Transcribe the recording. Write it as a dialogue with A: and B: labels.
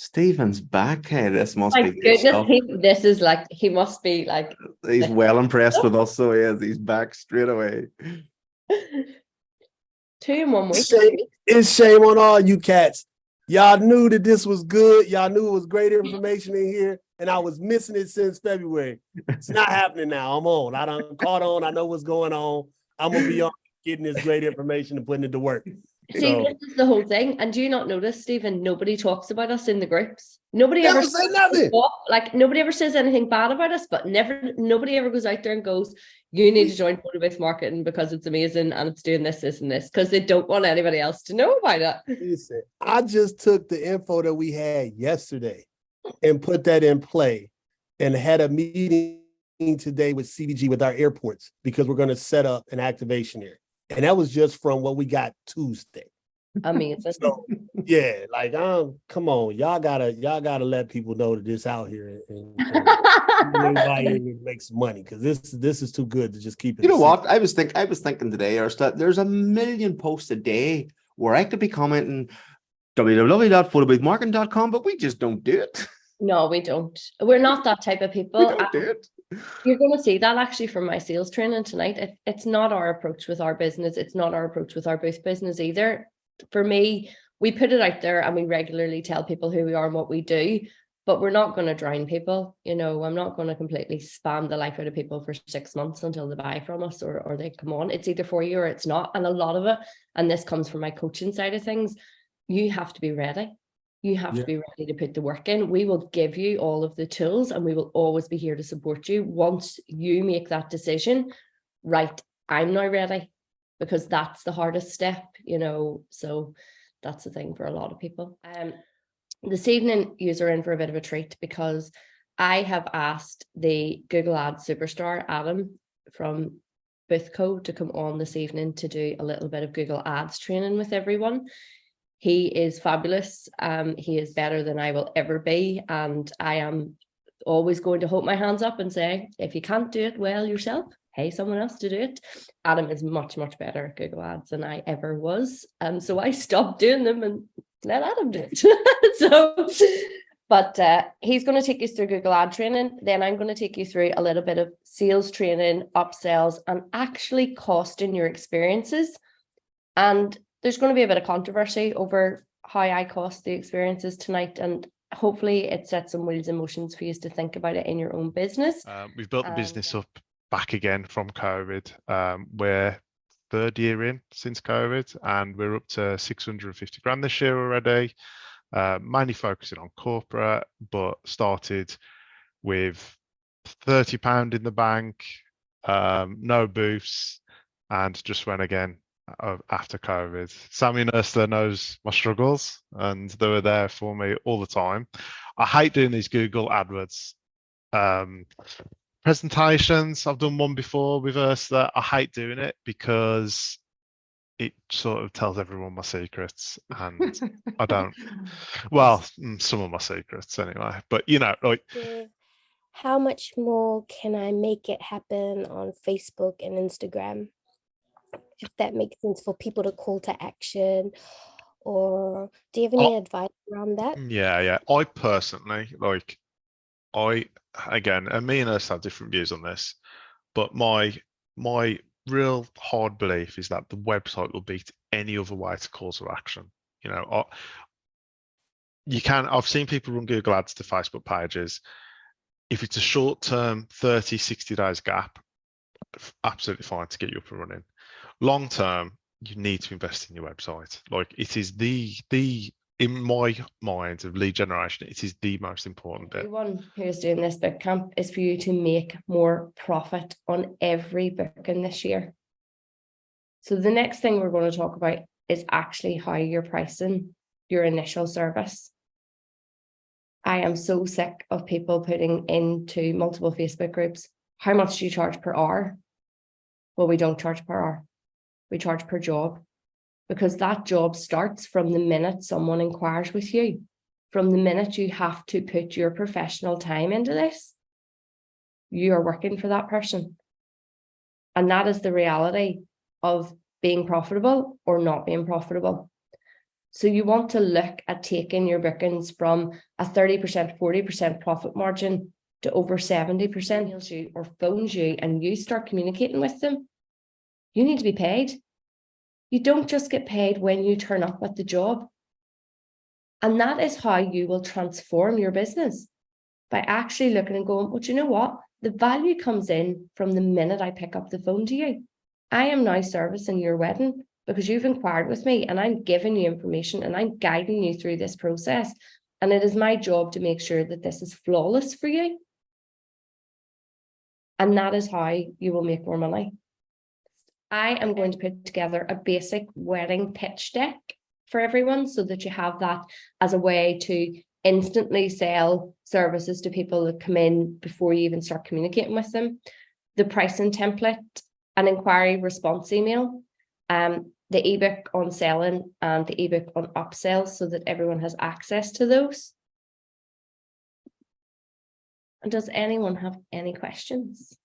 A: Stephen's back. Hey, this must
B: My
A: be good
B: goodness,
A: stuff.
B: this is like, he must be like,
A: He's well impressed with us, so he is. He's back straight away.
B: 2 in 1 week.
C: It's shame on all you cats. Y'all knew that this was good. Y'all knew it was great information in here, and I was missing it since February. It's not happening now. I'm on. I done caught on. I know what's going on. I'm gonna be on getting this great information and putting it to work.
B: See,
C: So
B: this is the whole thing. And do you not notice, Stephen, nobody talks about us in the groups. Nobody
C: never
B: ever
C: say nothing.
B: like nobody ever says anything bad about us, but nobody ever goes out there and goes, you need to join photo-based marketing because it's amazing and it's doing this, this, and this, because they don't want anybody else to know about it.
C: Listen, I just took the info that we had yesterday and put that in play and had a meeting today with CDG with our airports because we're going to set up an activation here. And that was just from what we got Tuesday.
B: Amazing.
C: So yeah, like come on, y'all gotta let people know that this out here and everybody makes money because this is too good to just keep it.
A: You know what? I was thinking today, there's a million posts a day where I could be commenting www.photobasemarketing.com, but we just don't do it.
B: No, we don't. We're not that type of people.
A: We don't do it.
B: You're going to see that actually from my sales training tonight. It's not our approach with our business. It's not our approach with our booth business either. For me, we put it out there and we regularly tell people who we are and what we do, but we're not going to drown people. You know, I'm not going to completely spam the life out of people for 6 months until they buy from us or they come on. It's either for you or it's not. And a lot of it, and this comes from my coaching side of things, you have to be ready. You have to be ready to put the work in. We will give you all of the tools and we will always be here to support you once you make that decision. Right, I'm now ready, because that's the hardest step, you know. So that's the thing for a lot of people. This evening, you're in for a bit of a treat because I have asked the Google Ads superstar, Adam from Boothco, to come on this evening to do a little bit of Google Ads training with everyone. He is fabulous. He is better than I will ever be. And I am always going to hold my hands up and say, if you can't do it well yourself, pay someone else to do it. Adam is much, much better at Google Ads than I ever was. And so I stopped doing them and let Adam do it. But he's going to take you through Google Ad training. Then I'm going to take you through a little bit of sales training, upsells, and actually costing your experiences. And there's going to be a bit of controversy over how I cost the experiences tonight, and hopefully it sets some wheels in motions for you to think about it in your own business.
D: We've built the business up back again from COVID. We're third year in since COVID, and we're up to 650 grand this year already. Mainly focusing on corporate, but started with £30 in the bank, no booths, and just went again after COVID. Sammy Nurster knows my struggles, and they were there for me all the time. I hate doing these Google AdWords presentations. I've done one before with Ursula. I hate doing it because it sort of tells everyone my secrets, and I don't. Well, some of my secrets anyway. But you know, like,
E: how much more can I make it happen on Facebook and Instagram? If that makes sense for people to call to action, or do you have any advice around that?
D: Yeah. I personally, like, again, and me and us have different views on this, but my real hard belief is that the website will beat any other way to call to action. You know, I've seen people run Google Ads to Facebook pages. If it's a short term 30, 60 days gap, absolutely fine to get you up and running. Long term, you need to invest in your website. Like, it is the in my mind of lead generation, it is the most important bit.
B: Everyone who's doing this bootcamp is for you to make more profit on every booking this year. So the next thing we're going to talk about is actually how you're pricing your initial service. I am so sick of people putting into multiple Facebook groups, how much do you charge per hour? Well, we don't charge per hour. We charge per job, because that job starts from the minute someone inquires with you. From the minute you have to put your professional time into this, you are working for that person. And that is the reality of being profitable or not being profitable. So you want to look at taking your bookings from a 30%, 40% profit margin to over 70%. Emails you or phones you and you start communicating with them, you need to be paid. You don't just get paid when you turn up at the job. And that is how you will transform your business, by actually looking and going, well, do you know what? The value comes in from the minute I pick up the phone to you. I am now servicing your wedding because you've inquired with me, and I'm giving you information and I'm guiding you through this process. And it is my job to make sure that this is flawless for you. And that is how you will make more money. I am going to put together a basic wedding pitch deck for everyone so that you have that as a way to instantly sell services to people that come in before you even start communicating with them. The pricing template, an inquiry response email, the ebook on selling and the ebook on upsells, so that everyone has access to those. And does anyone have any questions?